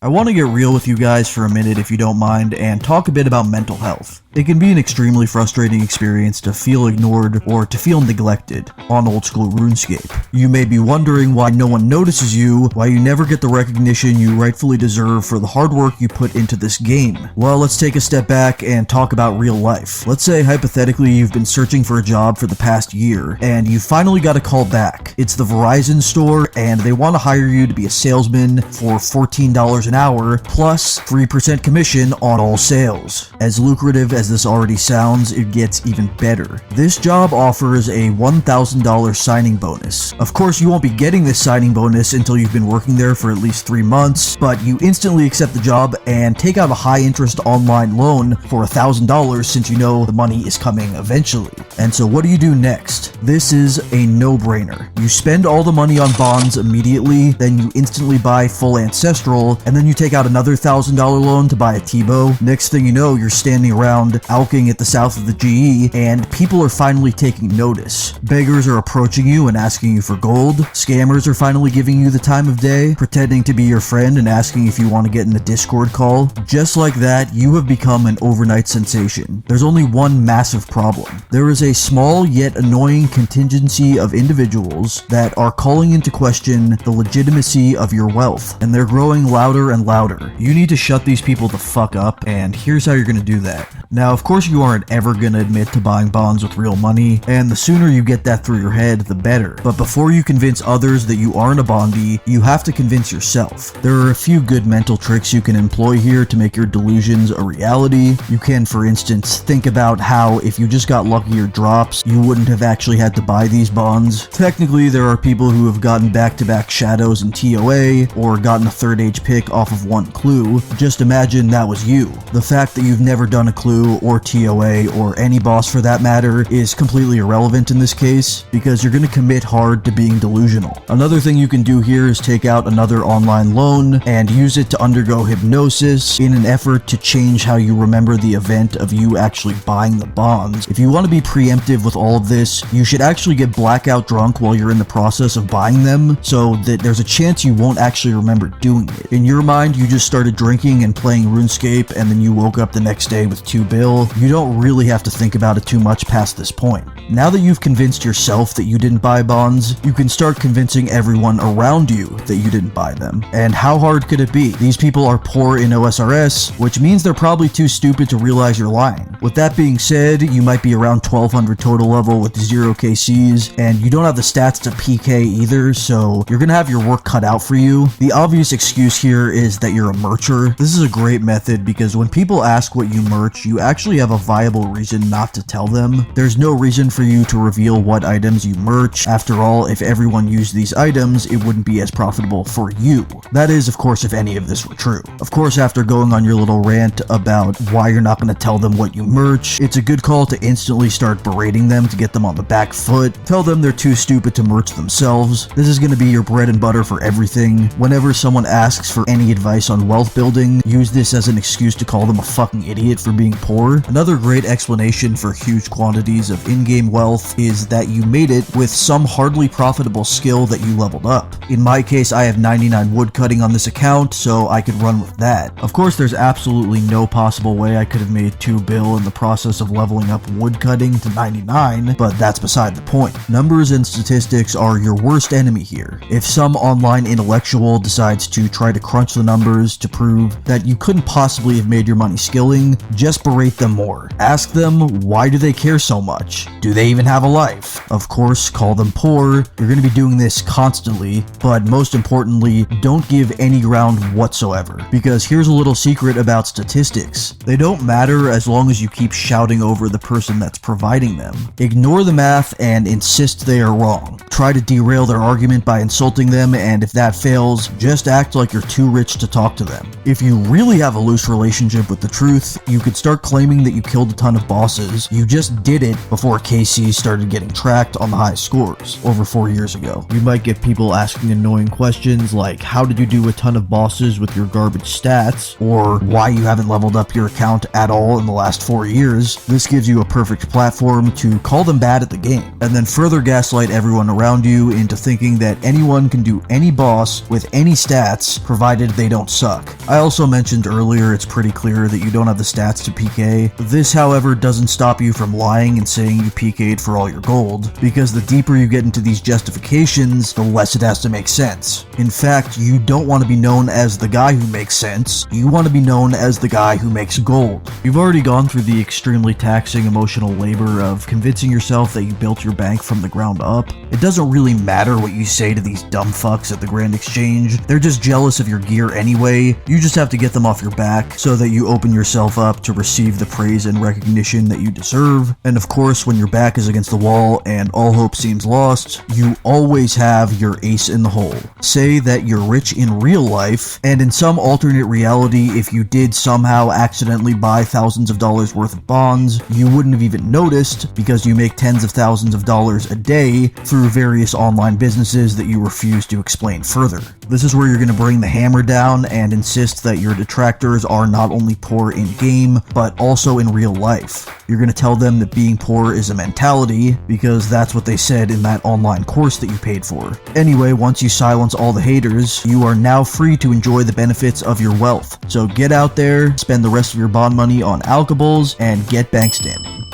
I want to get real with you guys for a minute if you don't mind and talk a bit about mental health. It can be an extremely frustrating experience to feel ignored or to feel neglected on old school RuneScape. You may be wondering why no one notices you, why you never get the recognition you rightfully deserve for the hard work you put into this game. Well, let's take a step back and talk about real life. Let's say hypothetically you've been searching for a job for the past year and you finally got a call back. It's the Verizon store and they want to hire you to be a salesman for $14 an hour plus 3% commission on all sales. As lucrative as this already sounds, it gets even better. This job offers a $1,000 signing bonus. Of course, you won't be getting this signing bonus until you've been working there for at least 3 months, but you instantly accept the job and take out a high-interest online loan for $1,000 since you know the money is coming eventually. And so what do you do next? This is a no-brainer. You spend all the money on bonds immediately, then you instantly buy full Ancestral, and then you take out another $1,000 loan to buy a T-Bow. Next thing you know, you're standing around alking at the south of the GE, and people are finally taking notice. Beggars are approaching you and asking you for gold. Scammers are finally giving you the time of day, pretending to be your friend and asking if you want to get in a Discord call. Just like that, you have become an overnight sensation. There's only one massive problem. There is a small yet annoying contingency of individuals that are calling into question the legitimacy of your wealth, and they're growing louder and louder. You need to shut these people the fuck up, and here's how you're gonna do that. Now, of course, you aren't ever gonna admit to buying bonds with real money, and the sooner you get that through your head, the better. But before you convince others that you aren't a bondy, you have to convince yourself. There are a few good mental tricks you can employ here to make your delusions a reality. You can, for instance, think about how if you just got luckier drops, you wouldn't have actually had to buy these bonds. Technically, there are people who have gotten back-to-back shadows in TOA, or gotten a third age pick off of one clue. Just imagine that was you. The fact that you've never done a clue or TOA or any boss for that matter is completely irrelevant in this case because you're going to commit hard to being delusional. Another thing you can do here is take out another online loan and use it to undergo hypnosis in an effort to change how you remember the event of you actually buying the bonds. If you want to be preemptive with all of this, you should actually get blackout drunk while you're in the process of buying them so that there's a chance you won't actually remember doing it. In your mind, you just started drinking and playing RuneScape and then you woke up the next day with 2 bill. You don't really have to think about it too much past this point. Now that you've convinced yourself that you didn't buy bonds, you can start convincing everyone around you that you didn't buy them. And how hard could it be? These people are poor in OSRS, which means they're probably too stupid to realize you're lying. With that being said, you might be around 1200 total level with 0 KCs, and you don't have the stats to PK either, so you're gonna have your work cut out for you. The obvious excuse here is that you're a mercher. This is a great method because when people ask what you merch, you actually have a viable reason not to tell them. There's no reason for you to reveal what items you merch. After all, if everyone used these items, it wouldn't be as profitable for you. That is, of course, if any of this were true. Of course, after going on your little rant about why you're not going to tell them what you merch, it's a good call to instantly start berating them to get them on the back foot. Tell them they're too stupid to merch themselves. This is going to be your bread and butter for everything. Whenever someone asks for any advice on wealth building, use this as an excuse to call them a fucking idiot for being poor. Another great explanation for huge quantities of in-game wealth is that you made it with some hardly profitable skill that you leveled up. In my case, I have 99 woodcutting on this account, so I could run with that. Of course, there's absolutely no possible way I could have made 2 bill in the process of leveling up woodcutting to 99, but that's beside the point. Numbers and statistics are your worst enemy here. If some online intellectual decides to try to crunch the numbers to prove that you couldn't possibly have made your money skilling, just berate them more. Ask them, why do they care so much? Do they even have a life? Of course, call them poor. You're going to be doing this constantly, but most importantly, don't give any ground whatsoever. Because here's a little secret about statistics. They don't matter as long as you keep shouting over the person that's providing them. Ignore the math and insist they are wrong. Try to derail their argument by insulting them, and if that fails, just act like you're too rich to talk to them. If you really have a loose relationship with the truth, you could start claiming that you killed a ton of bosses. You just did it before KC started getting tracked on the high scores over 4 years ago. You might get people asking annoying questions like, how did you do a ton of bosses with your garbage stats? Or why you haven't leveled up your account at all in the last 4 years. This gives you a perfect platform to call them bad at the game, and then further gaslight everyone around you into thinking that anyone can do any boss with any stats, provided granted, they don't suck. I also mentioned earlier it's pretty clear that you don't have the stats to PK. This, however, doesn't stop you from lying and saying you PK'd for all your gold, because the deeper you get into these justifications, the less it has to make sense. In fact, you don't want to be known as the guy who makes sense, you want to be known as the guy who makes gold. You've already gone through the extremely taxing emotional labor of convincing yourself that you built your bank from the ground up. It doesn't really matter what you say to these dumb fucks at the Grand Exchange, they're just jealous of your gear anyway. You just have to get them off your back so that you open yourself up to receive the praise and recognition that you deserve. And of course, when your back is against the wall and all hope seems lost, you always have your ace in the hole. Say that you're rich in real life, and in some alternate reality, if you did somehow accidentally buy thousands of dollars worth of bonds, you wouldn't have even noticed because you make tens of thousands of dollars a day through various online businesses that you refuse to explain further. This is where you're going to bring the hammer down and insist that your detractors are not only poor in game, but also in real life. You're going to tell them that being poor is a mentality, because that's what they said in that online course that you paid for. Anyway, once you silence all the haters, you are now free to enjoy the benefits of your wealth. So get out there, spend the rest of your bond money on alcohols, and get bank standing.